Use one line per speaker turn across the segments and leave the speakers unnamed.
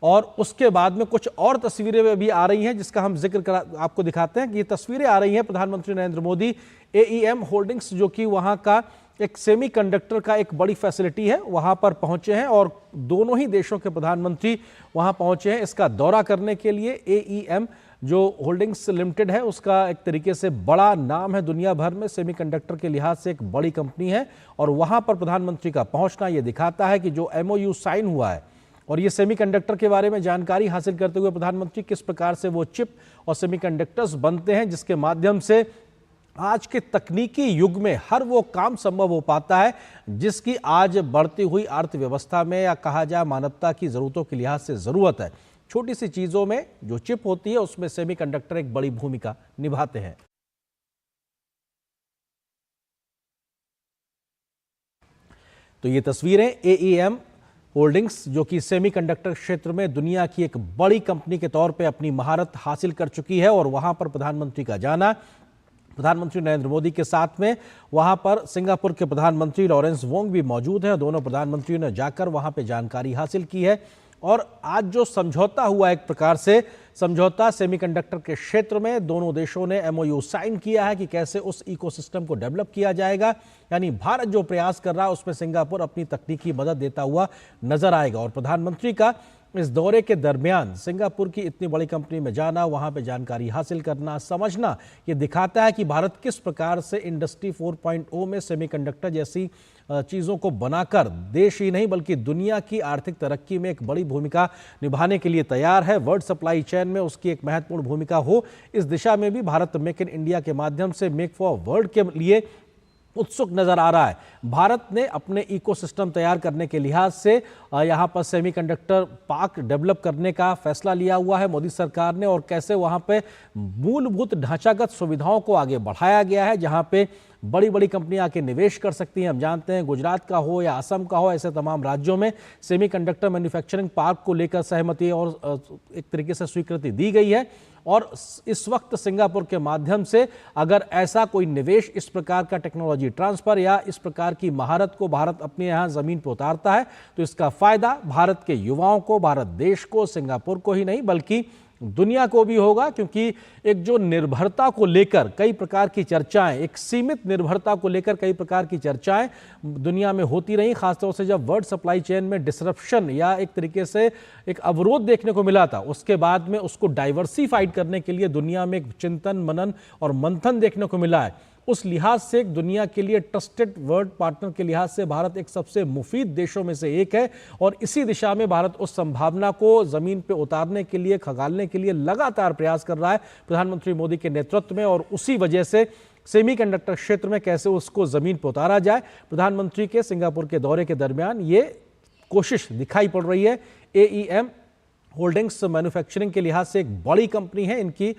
और उसके बाद में कुछ और तस्वीरें भी आ रही हैं जिसका हम जिक्र आपको दिखाते हैं कि ये तस्वीरें आ रही हैं प्रधानमंत्री नरेंद्र मोदी AEM होल्डिंग्स जो कि वहां का एक सेमीकंडक्टर का एक बड़ी फैसिलिटी है वहां पर पहुंचे हैं और दोनों ही देशों के प्रधानमंत्री वहां पहुंचे हैं इसका दौरा करने के लिए। AEM जो होल्डिंग्स लिमिटेड है उसका एक तरीके से बड़ा नाम है दुनिया भर में, सेमीकंडक्टर के लिहाज से एक बड़ी कंपनी है और वहां पर प्रधानमंत्री का पहुंचना ये दिखाता है कि जो MOU साइन हुआ है और ये सेमीकंडक्टर के बारे में जानकारी हासिल करते हुए प्रधानमंत्री किस प्रकार से वो चिप और सेमीकंडक्टर्स बनते हैं जिसके माध्यम से आज के तकनीकी युग में हर वो काम संभव हो पाता है जिसकी आज बढ़ती हुई अर्थव्यवस्था में या कहा जाए मानवता की जरूरतों के लिहाज से जरूरत है। छोटी सी चीजों में जो चिप होती है उसमें सेमीकंडक्टर एक बड़ी भूमिका निभाते हैं। तो ये तस्वीरें AEM होल्डिंग्स जो कि सेमीकंडक्टर क्षेत्र में दुनिया की एक बड़ी कंपनी के तौर पे अपनी महारत हासिल कर चुकी है और वहां पर प्रधानमंत्री का जाना, प्रधानमंत्री नरेंद्र मोदी के साथ में वहां पर सिंगापुर के प्रधानमंत्री लॉरेंस वोंग भी मौजूद हैं। दोनों प्रधानमंत्रियों ने जाकर वहां पे जानकारी हासिल की है और आज जो समझौता हुआ एक प्रकार से समझौता सेमीकंडक्टर के क्षेत्र में दोनों देशों ने MOU साइन किया है कि कैसे उस इकोसिस्टम को डेवलप किया जाएगा। यानी भारत जो प्रयास कर रहा है उसमें सिंगापुर अपनी तकनीकी मदद देता हुआ नजर आएगा और प्रधानमंत्री का इस दौरे के दरमियान सिंगापुर की इतनी बड़ी कंपनी में जाना, वहां पे जानकारी हासिल करना, समझना, ये दिखाता है कि भारत किस प्रकार से इंडस्ट्री 4.0 में सेमीकंडक्टर जैसी चीज़ों को बनाकर देश ही नहीं बल्कि दुनिया की आर्थिक तरक्की में एक बड़ी भूमिका निभाने के लिए तैयार है। वर्ल्ड सप्लाई चेन में उसकी एक महत्वपूर्ण भूमिका हो, इस दिशा में भी भारत मेक इन इंडिया के माध्यम से मेक फॉर वर्ल्ड के लिए उत्सुक नजर आ रहा है। भारत ने अपने इकोसिस्टम तैयार करने के लिहाज से यहां पर सेमीकंडक्टर पार्क डेवलप करने का फैसला लिया हुआ है मोदी सरकार ने और कैसे वहां पे मूलभूत ढांचागत सुविधाओं को आगे बढ़ाया गया है जहां पे बड़ी बड़ी कंपनियां आके निवेश कर सकती हैं। हम जानते हैं गुजरात का हो या असम का हो, ऐसे तमाम राज्यों में सेमीकंडक्टर मैन्युफैक्चरिंग पार्क को लेकर सहमति और एक तरीके से स्वीकृति दी गई है और इस वक्त सिंगापुर के माध्यम से अगर ऐसा कोई निवेश, इस प्रकार का टेक्नोलॉजी ट्रांसफर या इस प्रकार की महारत को भारत अपने यहाँ जमीन पर उतारता है तो इसका फायदा भारत के युवाओं को, भारत देश को, सिंगापुर को ही नहीं बल्कि दुनिया को भी होगा। क्योंकि एक जो निर्भरता को लेकर कई प्रकार की चर्चाएं, एक सीमित निर्भरता को लेकर कई प्रकार की चर्चाएं दुनिया में होती रही, खासतौर से जब वर्ल्ड सप्लाई चेन में डिसरप्शन या एक तरीके से एक अवरोध देखने को मिला था, उसके बाद में उसको डाइवर्सिफाइड करने के लिए दुनिया में एक चिंतन, मनन और मंथन देखने को मिला है। उस लिहाज से दुनिया के लिए ट्रस्टेड वर्ल्ड पार्टनर के लिहाज से भारत एक सबसे मुफीद देशों में से एक है और इसी दिशा में भारत उस संभावना को जमीन पे उतारने के लिए, खगालने के लिए लगातार प्रयास कर रहा है प्रधानमंत्री मोदी के नेतृत्व में और उसी वजह से सेमीकंडक्टर क्षेत्र में कैसे उसको जमीन पर उतारा जाए, प्रधानमंत्री के सिंगापुर के दौरे के दरमियान ये कोशिश दिखाई पड़ रही है। AEM होल्डिंग्स मैन्युफैक्चरिंग के लिहाज से एक बड़ी कंपनी है, इनकी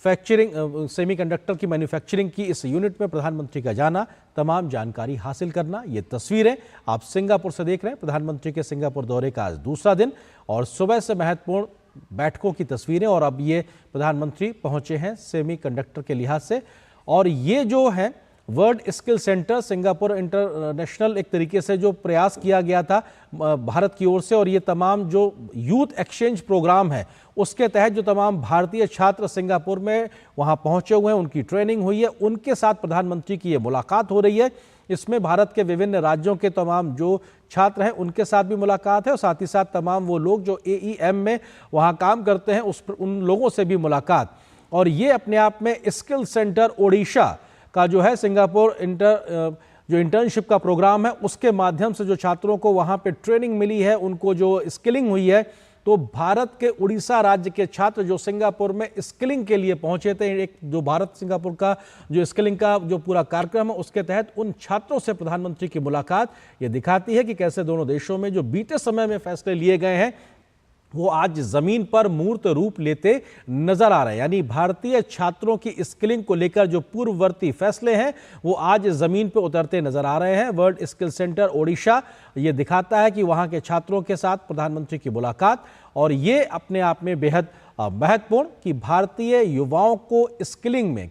फैक्चरिंग सेमीकंडक्टर की मैन्युफैक्चरिंग की इस यूनिट में प्रधानमंत्री का जाना, तमाम जानकारी हासिल करना, ये तस्वीरें आप सिंगापुर से देख रहे हैं। प्रधानमंत्री के सिंगापुर दौरे का आज दूसरा दिन और सुबह से महत्वपूर्ण बैठकों की तस्वीरें और अब ये प्रधानमंत्री पहुंचे हैं सेमीकंडक्टर के लिहाज से और ये जो है world skill centre Singapore international एक तरीके से जो प्रयास किया गया था भारत की ओर से और ये तमाम जो यूथ एक्सचेंज प्रोग्राम है उसके तहत जो तमाम भारतीय छात्र सिंगापुर में वहां पहुंचे हुए हैं, उनकी ट्रेनिंग हुई है, उनके साथ प्रधानमंत्री की ये मुलाकात हो रही है। इसमें भारत के विभिन्न राज्यों के तमाम जो छात्र हैं उनके साथ भी मुलाकात है और साथ ही साथ तमाम वो लोग जो AEM में वहां काम करते हैं उन लोगों से भी मुलाकात और ये अपने आप में स्किल सेंटर ओडिशा का जो है सिंगापुर जो इंटर्नशिप का प्रोग्राम है उसके माध्यम से जो छात्रों को वहां पे ट्रेनिंग मिली है, उनको जो स्किलिंग हुई है, तो भारत के उड़ीसा राज्य के छात्र जो सिंगापुर में स्किलिंग के लिए पहुंचे थे, एक जो भारत सिंगापुर का जो स्किलिंग का जो पूरा कार्यक्रम है उसके तहत उन छात्रों से प्रधानमंत्री की मुलाकात ये दिखाती है कि कैसे दोनों देशों में जो बीते समय में फैसले लिए गए हैं वो आज जमीन पर मूर्त रूप लेते नजर आ रहे हैं। यानी भारतीय छात्रों की स्किलिंग को लेकर जो पूर्ववर्ती फैसले हैं वो आज जमीन पर उतरते नजर आ रहे हैं। वर्ल्ड स्किल सेंटर ओडिशा ये दिखाता है कि वहां के छात्रों के साथ प्रधानमंत्री की मुलाकात और ये अपने आप में बेहद महत्वपूर्ण कि भारतीय युवाओं को स्किलिंग में